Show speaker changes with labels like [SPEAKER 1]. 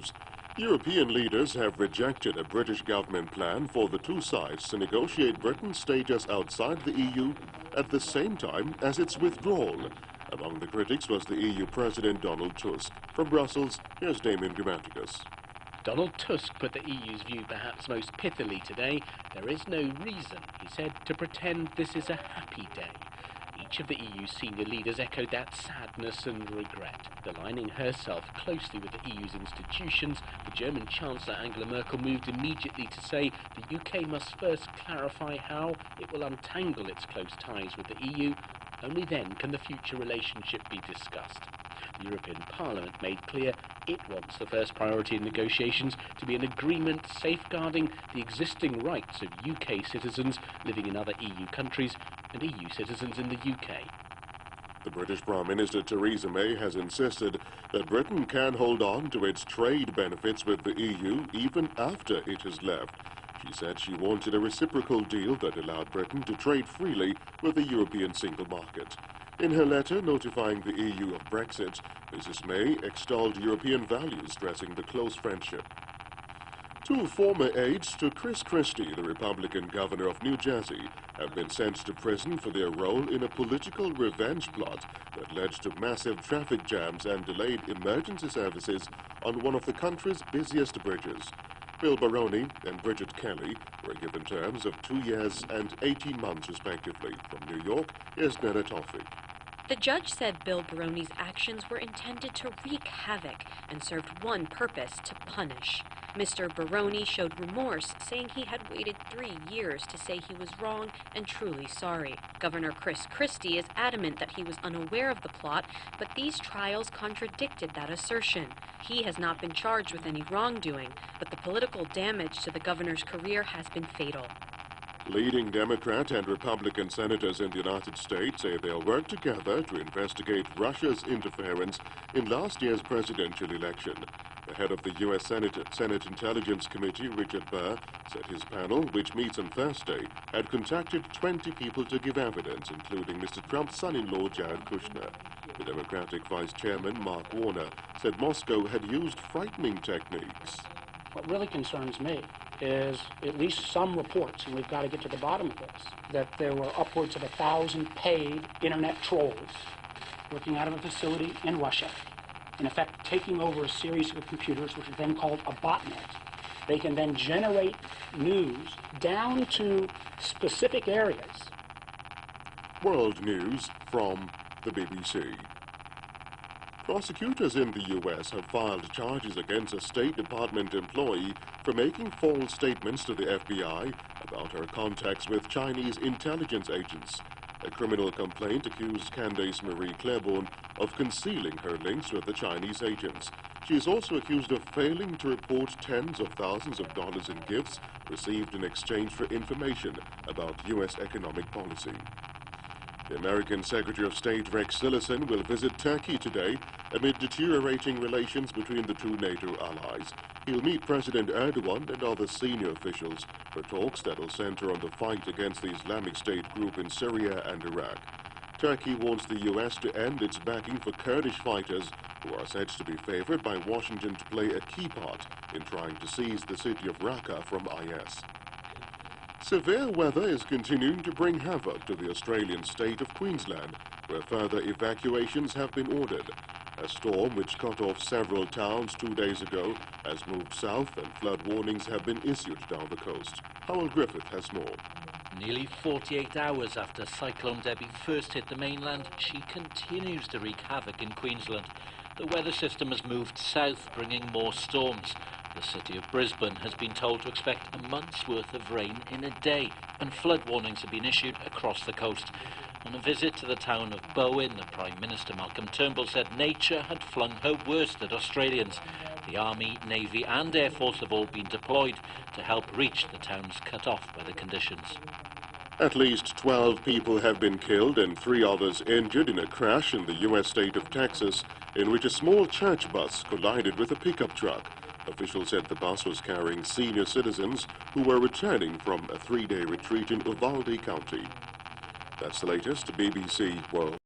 [SPEAKER 1] news. European leaders have rejected a British government plan for the two sides to negotiate Britain's status outside the EU at the same time as its withdrawal. Among the critics was the EU President Donald Tusk. From Brussels, here's Damien Grammaticus.
[SPEAKER 2] Donald Tusk put the EU's view perhaps most pithily today. There is no reason, he said, to pretend this is a happy day. Each of the EU's senior leaders echoed that sadness and regret. Aligning herself closely with the EU's institutions, the German Chancellor Angela Merkel moved immediately to say the UK must first clarify how it will untangle its close ties with the EU. Only then can the future relationship be discussed. The European Parliament made clear it wants the first priority in negotiations to be an agreement safeguarding the existing rights of UK citizens living in other EU countries and EU citizens in the UK.
[SPEAKER 1] The British Prime Minister Theresa May has insisted that Britain can hold on to its trade benefits with the EU even after it has left. She said she wanted a reciprocal deal that allowed Britain to trade freely with the European single market. In her letter notifying the EU of Brexit, Mrs. May extolled European values, stressing the close friendship. Two former aides to Chris Christie, the Republican governor of New Jersey, have been sent to prison for their role in a political revenge plot that led to massive traffic jams and delayed emergency services on one of the country's busiest bridges. Bill Baroni and Bridget Kelly were given terms of 2 years and 18 months respectively. From New York, here's Nana Toffik.
[SPEAKER 3] The judge said Bill Baroni's actions were intended to wreak havoc and served one purpose: to punish. Mr. Baroni showed remorse, saying he had waited 3 years to say he was wrong and truly sorry. Governor Chris Christie is adamant that he was unaware of the plot, but these trials contradicted that assertion. He has not been charged with any wrongdoing, but the political damage to the governor's career has been fatal.
[SPEAKER 1] Leading Democrat and Republican senators in the United States say they'll work together to investigate Russia's interference in last year's presidential election. The head of the U.S. Senate Intelligence Committee, Richard Burr, said his panel, which meets on Thursday, had contacted 20 people to give evidence, including Mr. Trump's son-in-law, Jared Kushner. The Democratic Vice Chairman, Mark Warner, said Moscow had used frightening techniques.
[SPEAKER 4] What really concerns me is at least some reports, and we've got to get to the bottom of this, that there were upwards of 1,000 paid internet trolls working out of a facility in Russia, in effect taking over a series of computers, which is then called a botnet. They can then generate news down to specific areas.
[SPEAKER 1] World news from the BBC. Prosecutors in the U.S. have filed charges against a State Department employee for making false statements to the FBI about her contacts with Chinese intelligence agents. A criminal complaint accused Candace Marie Claiborne of concealing her links with the Chinese agents. She is also accused of failing to report tens of thousands of dollars in gifts received in exchange for information about U.S. economic policy. The American Secretary of State Rex Tillerson will visit Turkey today amid deteriorating relations between the two NATO allies. He'll meet President Erdogan and other senior officials for talks that will center on the fight against the Islamic State group in Syria and Iraq. Turkey wants the U.S. to end its backing for Kurdish fighters who are said to be favored by Washington to play a key part in trying to seize the city of Raqqa from IS. Severe weather is continuing to bring havoc to the Australian state of Queensland, where further evacuations have been ordered. A storm which cut off several towns 2 days ago has moved south and flood warnings have been issued down the coast. Howell Griffith has more.
[SPEAKER 5] Nearly 48 hours after Cyclone Debbie first hit the mainland, she continues to wreak havoc in Queensland. The weather system has moved south, bringing more storms. The city of Brisbane has been told to expect a month's worth of rain in a day, and flood warnings have been issued across the coast. On a visit to the town of Bowen, the Prime Minister Malcolm Turnbull said nature had flung her worst at Australians. The Army, Navy and Air Force have all been deployed to help reach the towns cut off by the conditions.
[SPEAKER 1] At least 12 people have been killed and 3 others injured in a crash in the U.S. state of Texas, in which a small church bus collided with a pickup truck. Officials said the bus was carrying senior citizens who were returning from a 3-day retreat in Uvalde County. That's the latest BBC World.